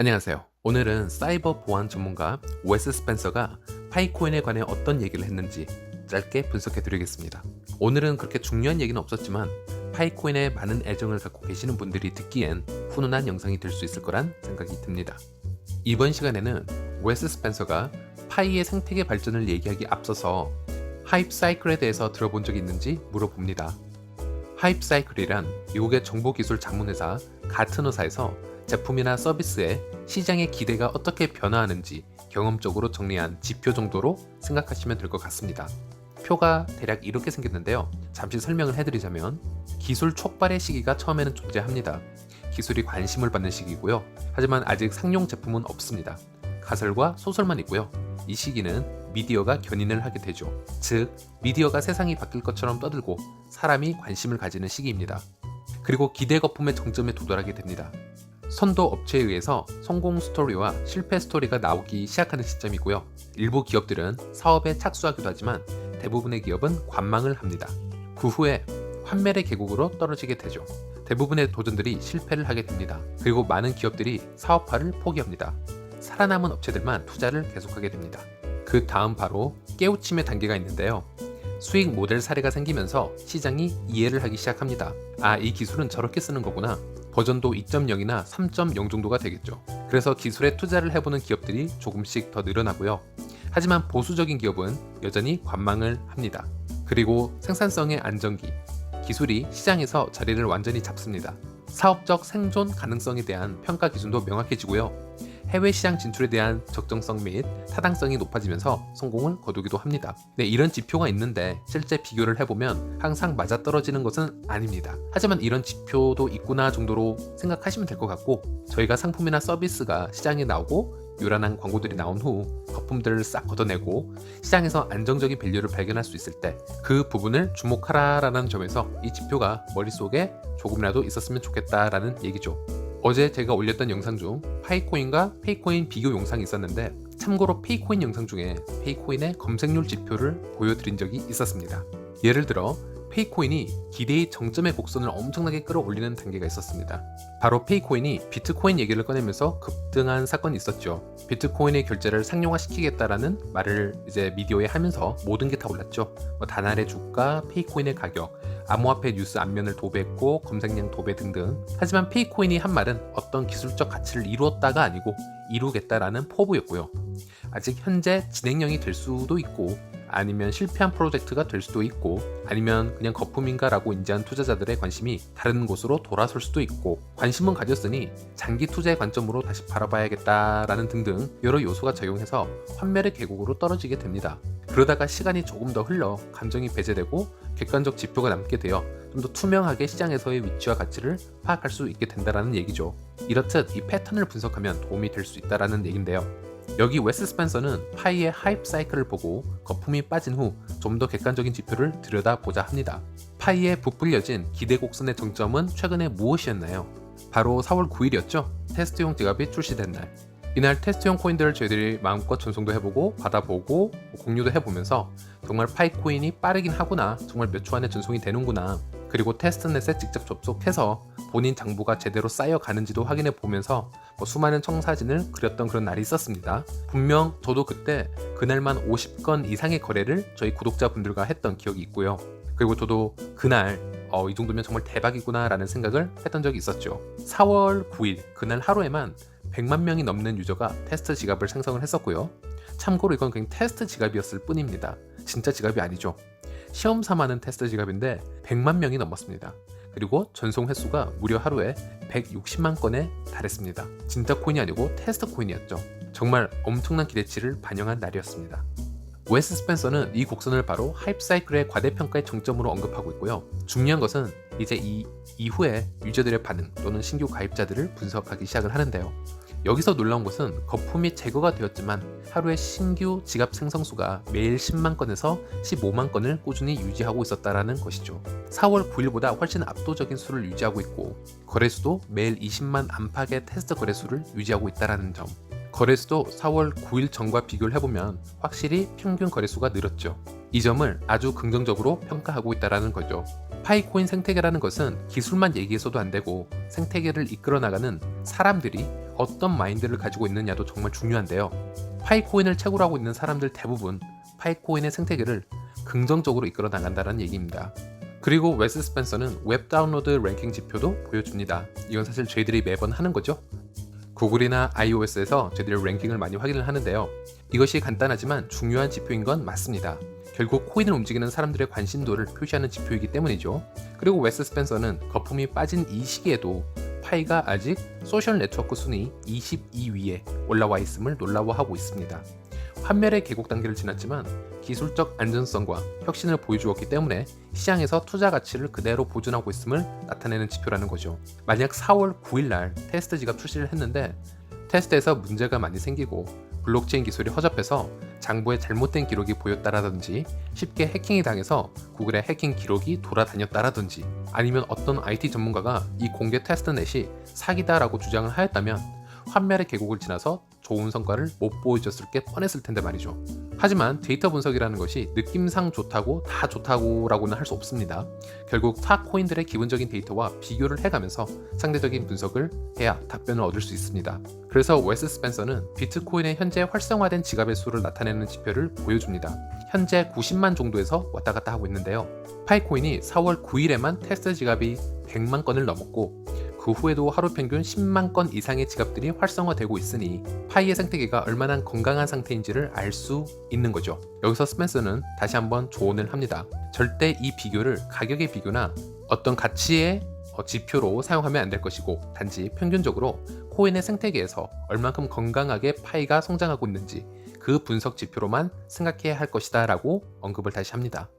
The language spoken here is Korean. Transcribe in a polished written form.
안녕하세요. 오늘은 사이버 보안 전문가 웨스 스펜서가 파이코인에 관해 어떤 얘기를 했는지 짧게 분석해 드리겠습니다. 오늘은 그렇게 중요한 얘기는 없었지만 파이코인에 많은 애정을 갖고 계시는 분들이 듣기엔 훈훈한 영상이 될 수 있을 거란 생각이 듭니다. 이번 시간에는 웨스 스펜서가 파이의 생태계 발전을 얘기하기 앞서서 하이프 사이클에 대해서 들어본 적이 있는지 물어봅니다. 하이프 사이클이란 미국의 정보기술 자문회사 가트너사에서 제품이나 서비스에 시장의 기대가 어떻게 변화하는지 경험적으로 정리한 지표 정도로 생각하시면 될 것 같습니다. 표가 대략 이렇게 생겼는데요. 잠시 설명을 해드리자면 기술 촉발의 시기가 처음에는 존재합니다. 기술이 관심을 받는 시기고요. 하지만 아직 상용 제품은 없습니다. 가설과 소설만 있고요. 이 시기는 미디어가 견인을 하게 되죠. 즉, 미디어가 세상이 바뀔 것처럼 떠들고 사람이 관심을 가지는 시기입니다. 그리고 기대 거품의 정점에 도달하게 됩니다. 선도 업체에 의해서 성공 스토리와 실패 스토리가 나오기 시작하는 시점이고요. 일부 기업들은 사업에 착수하기도 하지만 대부분의 기업은 관망을 합니다. 그 후에 환멸의 계곡으로 떨어지게 되죠. 대부분의 도전들이 실패를 하게 됩니다. 그리고 많은 기업들이 사업화를 포기합니다. 살아남은 업체들만 투자를 계속하게 됩니다. 그 다음 바로 깨우침의 단계가 있는데요. 수익 모델 사례가 생기면서 시장이 이해를 하기 시작합니다. 이 기술은 저렇게 쓰는 거구나. 버전도 2.0이나 3.0 정도가 되겠죠. 그래서 기술에 투자를 해보는 기업들이 조금씩 더 늘어나고요. 하지만 보수적인 기업은 여전히 관망을 합니다. 그리고 생산성의 안정기, 기술이 시장에서 자리를 완전히 잡습니다. 사업적 생존 가능성에 대한 평가 기준도 명확해지고요. 해외 시장 진출에 대한 적정성 및 타당성이 높아지면서 성공을 거두기도 합니다. 이런 지표가 있는데 실제 비교를 해보면 항상 맞아떨어지는 것은 아닙니다. 하지만 이런 지표도 있구나 정도로 생각하시면 될 것 같고, 저희가 상품이나 서비스가 시장에 나오고 요란한 광고들이 나온 후 거품들을 싹 걷어내고 시장에서 안정적인 밸류를 발견할 수 있을 때 그 부분을 주목하라라는 점에서 이 지표가 머릿속에 조금이라도 있었으면 좋겠다라는 얘기죠. 어제 제가 올렸던 영상 중 파이코인과 페이코인 비교 영상이 있었는데, 참고로 페이코인 영상 중에 페이코인의 검색률 지표를 보여드린 적이 있었습니다. 예를 들어 페이코인이 기대의 정점의 곡선을 엄청나게 끌어올리는 단계가 있었습니다. 바로 페이코인이 비트코인 얘기를 꺼내면서 급등한 사건이 있었죠. 비트코인의 결제를 상용화시키겠다라는 말을 이제 미디어에 하면서 모든 게 다 올랐죠. 다날의 주가, 페이코인의 가격, 암호화폐 뉴스 앞면을 도배했고 검색량 도배 등등. 하지만 페이코인이 한 말은 어떤 기술적 가치를 이루었다가 아니고 이루겠다라는 포부였고요. 아직 현재 진행형이 될 수도 있고, 아니면 실패한 프로젝트가 될 수도 있고, 아니면 그냥 거품인가 라고 인지한 투자자들의 관심이 다른 곳으로 돌아설 수도 있고, 관심은 가졌으니 장기 투자의 관점으로 다시 바라봐야겠다라는 등등 여러 요소가 작용해서 환멸의 계곡으로 떨어지게 됩니다. 그러다가 시간이 조금 더 흘러 감정이 배제되고 객관적 지표가 남게 되어 좀 더 투명하게 시장에서의 위치와 가치를 파악할 수 있게 된다라는 얘기죠. 이렇듯 이 패턴을 분석하면 도움이 될 수 있다라는 얘긴데요. 여기 웨스 스펜서는 파이의 하이프 사이클을 보고 거품이 빠진 후 좀 더 객관적인 지표를 들여다보자 합니다. 파이의 부풀려진 기대 곡선의 정점은 최근에 무엇이었나요? 바로 4월 9일이었죠. 테스트용 지갑이 출시된 날. 이날 테스트용 코인들을 저희들이 마음껏 전송도 해보고 받아보고 공유도 해보면서 정말 파이코인이 빠르긴 하구나, 정말 몇 초 안에 전송이 되는구나, 그리고 테스트넷에 직접 접속해서 본인 장부가 제대로 쌓여가는지도 확인해 보면서 수많은 청사진을 그렸던 그런 날이 있었습니다. 분명 저도 그때 그날만 50건 이상의 거래를 저희 구독자분들과 했던 기억이 있고요. 그리고 저도 그날 이 정도면 정말 대박이구나 라는 생각을 했던 적이 있었죠. 4월 9일 그날 하루에만 100만 명이 넘는 유저가 테스트 지갑을 생성을 했었고요. 참고로 이건 그냥 테스트 지갑이었을 뿐입니다. 진짜 지갑이 아니죠. 시험 삼아는 테스트 지갑인데 100만 명이 넘었습니다. 그리고 전송 횟수가 무려 하루에 160만 건에 달했습니다. 진짜 코인이 아니고 테스트 코인이었죠. 정말 엄청난 기대치를 반영한 날이었습니다. 웨스 스펜서는 이 곡선을 바로 하이프 사이클의 과대평가의 정점으로 언급하고 있고요. 중요한 것은 이제 이 이후에 유저들의 반응 또는 신규 가입자들을 분석하기 시작을 하는데요. 여기서 놀라운 것은 거품이 제거가 되었지만 하루에 신규 지갑 생성수가 매일 10만 건에서 15만 건을 꾸준히 유지하고 있었다는 것이죠. 4월 9일보다 훨씬 압도적인 수를 유지하고 있고, 거래수도 매일 20만 안팎의 테스트 거래수를 유지하고 있다는 점. 거래수도 4월 9일 전과 비교를 해보면 확실히 평균 거래수가 늘었죠. 이 점을 아주 긍정적으로 평가하고 있다는 거죠. 파이코인 생태계라는 것은 기술만 얘기해서도 안 되고 생태계를 이끌어 나가는 사람들이 어떤 마인드를 가지고 있느냐도 정말 중요한데요. 파이코인을 최고로 하고 있는 사람들 대부분 파이코인의 생태계를 긍정적으로 이끌어 나간다는 얘기입니다. 그리고 웨스 스펜서는 웹 다운로드 랭킹 지표도 보여줍니다. 이건 사실 저희들이 매번 하는 거죠. 구글이나 iOS에서 저희들이 랭킹을 많이 확인을 하는데요. 이것이 간단하지만 중요한 지표인 건 맞습니다. 결국 코인을 움직이는 사람들의 관심도를 표시하는 지표이기 때문이죠. 그리고 웨스 스펜서는 거품이 빠진 이 시기에도 파이가 아직 소셜 네트워크 순위 22위에 올라와 있음을 놀라워하고 있습니다. 환멸의 계곡 단계를 지났지만 기술적 안전성과 혁신을 보여주었기 때문에 시장에서 투자 가치를 그대로 보존하고 있음을 나타내는 지표라는 거죠. 만약 4월 9일날 테스트 지갑 출시를 했는데 테스트에서 문제가 많이 생기고 블록체인 기술이 허접해서 장부에 잘못된 기록이 보였다라든지 쉽게 해킹이 당해서 구글의 해킹 기록이 돌아다녔다라든지 아니면 어떤 IT 전문가가 이 공개 테스트넷이 사기다라고 주장을 하였다면 환멸의 계곡을 지나서 좋은 성과를 못 보여줬을 게 뻔했을 텐데 말이죠. 하지만 데이터 분석이라는 것이 느낌상 좋다고 다 좋다고라고는 할 수 없습니다. 결국 타 코인들의 기본적인 데이터와 비교를 해가면서 상대적인 분석을 해야 답변을 얻을 수 있습니다. 그래서 웨스 스펜서는 비트코인의 현재 활성화된 지갑의 수를 나타내는 지표를 보여줍니다. 현재 90만 정도에서 왔다 갔다 하고 있는데요. 파이코인이 4월 9일에만 테스트 지갑이 100만 건을 넘었고 그 후에도 하루 평균 10만 건 이상의 지갑들이 활성화되고 있으니 파이의 생태계가 얼마나 건강한 상태인지를 알 수 있는 거죠. 여기서 스펜서는 다시 한번 조언을 합니다. 절대 이 비교를 가격의 비교나 어떤 가치의 지표로 사용하면 안 될 것이고 단지 평균적으로 코인의 생태계에서 얼만큼 건강하게 파이가 성장하고 있는지 그 분석 지표로만 생각해야 할 것이다 라고 언급을 다시 합니다.